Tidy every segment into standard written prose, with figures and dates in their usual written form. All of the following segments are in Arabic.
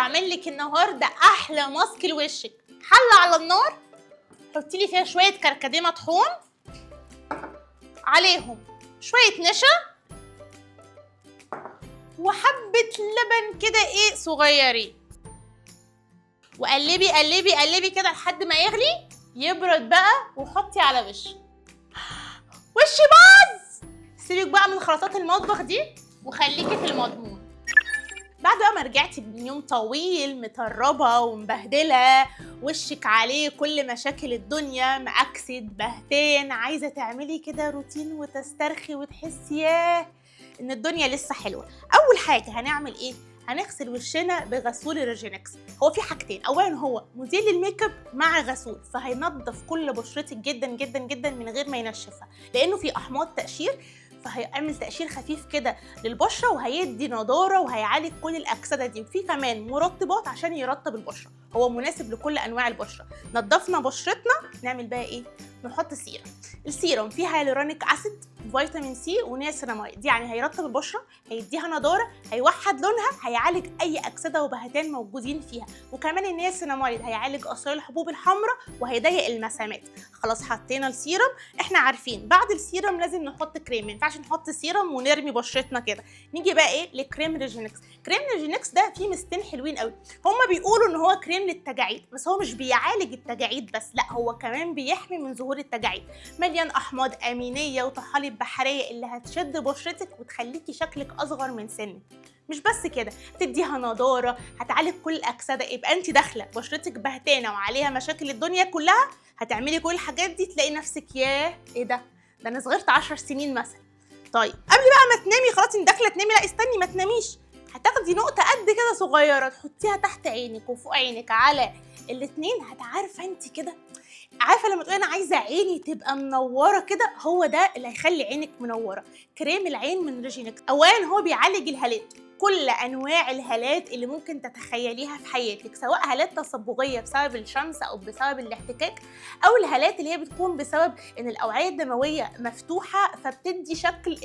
هعمل لك النهارده احلى ماسك لوشك. حله على النار، حطي لي فيها شويه كركديه مطحون، عليهم شويه نشا وحبه لبن كده صغيرين، وقلبي قلبي قلبي كده لحد ما يغلي يبرد بقى، وحطي على وشي باظ. سيبك بقى من خلطات المطبخ دي وخليكي في المضمون. بعد بقى ما رجعتي من يوم طويل متربه ومبهدله، وشك عليه كل مشاكل الدنيا، مأكسد بهتان، عايزه تعملي كده روتين وتسترخي وتحسي ياه ان الدنيا لسه حلوه. اول حاجه هنعمل ايه؟ هنغسل وشنا بغسول ريجينكس. هو في حاجتين، اولا هو مزيل للميك اب مع غسول، فهينضف كل بشرتك جدا جدا جدا من غير ما ينشفها، لانه في احماض تقشير، فهيعمل تقشير خفيف كده للبشره وهيدي نضاره وهيعالج كل الاكسده دي. وفي كمان مرطبات عشان يرطب البشره، هو مناسب لكل انواع البشره. نضفنا بشرتنا، نعمل بقى ايه؟ نحط سيرم. السيرم فيه هيالورونيك اسيد، فيتامين سي ونياسيناميد، يعني هيرطب البشره، هيديها نضاره، هيوحد لونها، هيعالج اي اكسده وبهتان موجودين فيها. وكمان النياسيناميد هيعالج اثار الحبوب الحمراء وهيضيق المسامات. خلاص حطينا السيرم. احنا عارفين بعد السيرم لازم نحط كريم، ما ينفعش نحط سيرم ونرمي بشرتنا كده. نيجي بقى ايه؟ لكريم ريجينكس. كريم ريجينكس ده فيه ميزتين حلوين قوي. هما بيقولوا ان هو كريم للتجاعيد، بس هو مش بيعالج التجاعيد بس، لا هو كمان بيحمي من ظهور التجاعيد. مليان احماض امينيه وطحالب بحريه اللي هتشد بشرتك وتخليكي شكلك اصغر من سنك. مش بس كده، تديها نضاره، هتعالج كل الاكسده. يبقى انت داخله بشرتك بهتانه وعليها مشاكل الدنيا كلها، هتعملي كل الحاجات دي تلاقي نفسك ياه ايه ده انا صغرت 10 سنين مثلا. طيب قبل بقى ما تنامي، خلاص انت داخله تنامي، لا استني ما تناميش. هتاخدي نقطه قد كده صغيره تحطيها تحت عينك وفوق عينك على الاتنين. هتعرفه انت كده، عارفه لما تقولي انا عايزه عيني تبقى منوره كده، هو ده اللي هيخلي عينك منوره. كريم العين من ريجينكس. اولا هو بيعالج الهالات، كل انواع الهالات اللي ممكن تتخيليها في حياتك، سواء هالات تصبغيه بسبب الشمس او بسبب الاحتكاك، او الهالات اللي هي بتكون بسبب ان الاوعيه الدمويه مفتوحه فبتدي شكل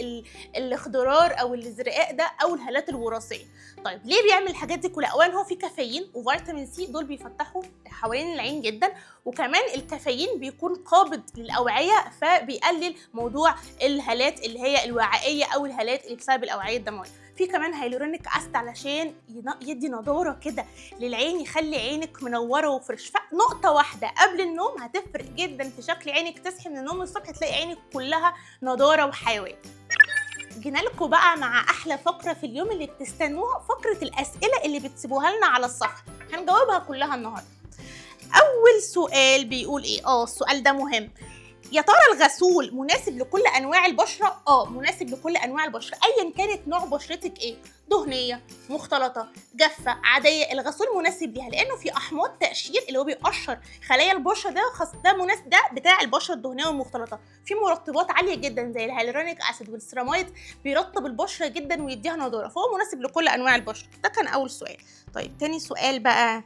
الاخضرار او الازرقاء ده، او الهالات الوراثيه. طيب ليه بيعمل الحاجات دي كلها؟ اولا هو فيه كافيين وفيتامين سي، دول بيفتحوا حوالين العين جدا، وكمان الكافيين بيكون قابض للاوعيه فبيقلل موضوع الهالات اللي هي الوعائيه او الهالات اللي بسبب الاوعيه الدمويه. في كمان هيالورونيك اسيد علشان يدي نضاره كده للعين، يخلي عينك منوره وفرش. نقطه واحده قبل النوم هتفرق جدا في شكل عينك، تصحي من النوم الصبح تلاقي عينك كلها نضاره وحيويه. جينا لكم بقى مع احلى فقره في اليوم اللي بتستنوها، فقره الاسئله اللي بتسيبوها لنا على الصفحه، هنجاوبها كلها النهارده. اول سؤال بيقول ايه؟ السؤال ده مهم. يا ترى الغسول مناسب لكل انواع البشره؟ مناسب لكل انواع البشره، ايا كانت نوع بشرتك ايه، دهنيه، مختلطه، جافه، عاديه، الغسول مناسب ليها، لانه في احماض تقشير اللي هو بيقشر خلايا البشره، ده مناسب، ده بتاع البشره الدهنيه والمختلطه. في مرطبات عاليه جدا زي الهيالورونيك اسيد والسيراميد، بيرطب البشره جدا ويديها نضاره، فهو مناسب لكل انواع البشره. ده كان اول سؤال. طيب تاني سؤال بقى،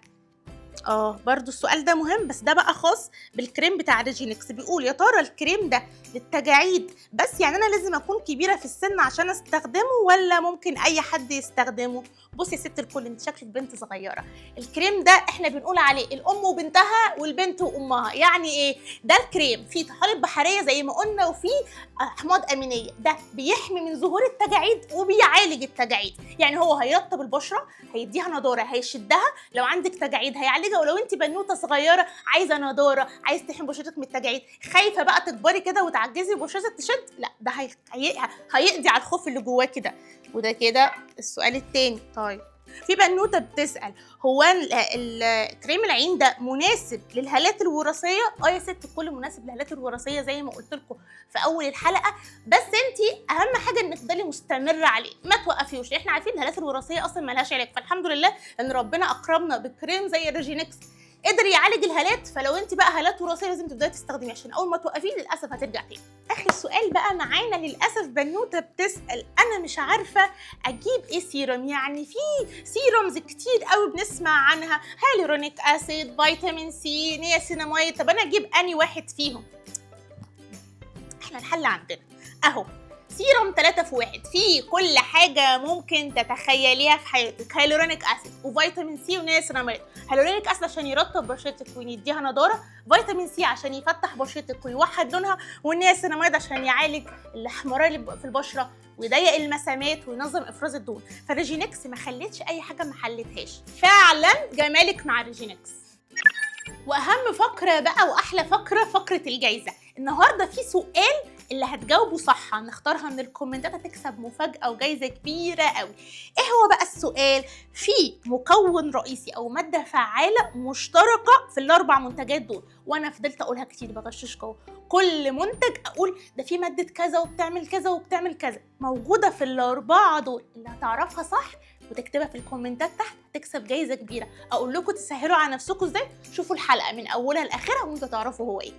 برضو السؤال ده مهم، بس ده بقى خاص بالكريم بتاع ريجينكس. بيقول يا ترى الكريم ده للتجاعيد بس، يعني انا لازم اكون كبيره في السن عشان استخدمه ولا ممكن اي حد يستخدمه؟ بصي يا ست الكل، انت شكلك بنت صغيره. الكريم ده احنا بنقول عليه الام وبنتها والبنت وامها. يعني ايه ده؟ الكريم فيه طحالب بحريه زي ما قلنا، وفيه احماض امينيه، ده بيحمي من ظهور التجاعيد وبيعالج التجاعيد. يعني هو هيرطب البشره، هيديها نضاره، هيشدها لو عندك تجاعيد هيعالجها، ولو انت بنوته صغيره عايزه نضاره، عايز تحمي بشرتك من التجاعيد، خايفه بقى تكبري كده وتعجزي بشرتك تشد، لا ده هيقضي على الخوف اللي جواكي ده. وده كده السؤال التاني. طيب في بنوته بتسال، هو الكريم العين ده مناسب للهالات الوراثيه؟ يا ست الكل مناسب للهالات الوراثيه زي ما قلت لكم في اول الحلقه، بس انت اهم حاجه انك تفضلي مستمره عليه، ما توقفيوش. احنا عارفين الهالات الوراثيه اصلا مالهاش علاج، فالحمد لله ان ربنا اكرمنا بكريم زي الريجينكس قدر يعالج الهالات. فلو انت بقى هالات وراثيه لازم تبداي تستخدميه، عشان اول ما توقفيه للاسف هترجع تاني. اخر سؤال بقى معانا، للاسف بنوته بتسال، انا مش عارفه اجيب ايه سيروم، يعني في سيرومز كتير قوي بنسمع عنها، هيالورونيك اسيد، فيتامين سي، نياسيناميد، طب انا اجيب انهي واحد فيهم؟ احنا الحل عندنا اهو. سيروم 3 في 1 فيه كل حاجة ممكن تتخيليها في حياتك، هيالورونيك اسيد وفيتامين سي ونياسيناميد. هيالورونيك اسيد عشان يرطب بشرتك ويديها نضارة، فيتامين سي عشان يفتح بشرتك ويوحد لونها، والنياسيناميد عشان يعالج الاحمرار اللي بيبقى في البشرة ويضيق المسامات وينظم افراز الدهون. فريجينكس ما خليتش اي حاجة ما حلتهاش، فعلا جمالك مع ريجينكس. واهم فقرة بقى واحلى فقرة، فقرة الجايزة. النهاردة في سؤال اللي هتجاوبه صح هنختارها من الكومنتات هتكسب مفاجأة وجايزة كبيرة قوي. ايه هو بقى السؤال؟ في مكون رئيسي او مادة فعالة مشتركة في الاربع منتجات دول، وانا فضلت اقولها كتير بغشش جوه كل منتج، اقول ده في مادة كذا وبتعمل كذا وبتعمل كذا، موجودة في الاربعة دول. اللي هتعرفها صح وتكتبها في الكومنتات تحت هتكسب جايزة كبيرة. اقول لكم تسهلوا على نفسكم ازاي؟ شوفوا الحلقة من اولها لاخرها وانتوا تعرفوا هو ايه.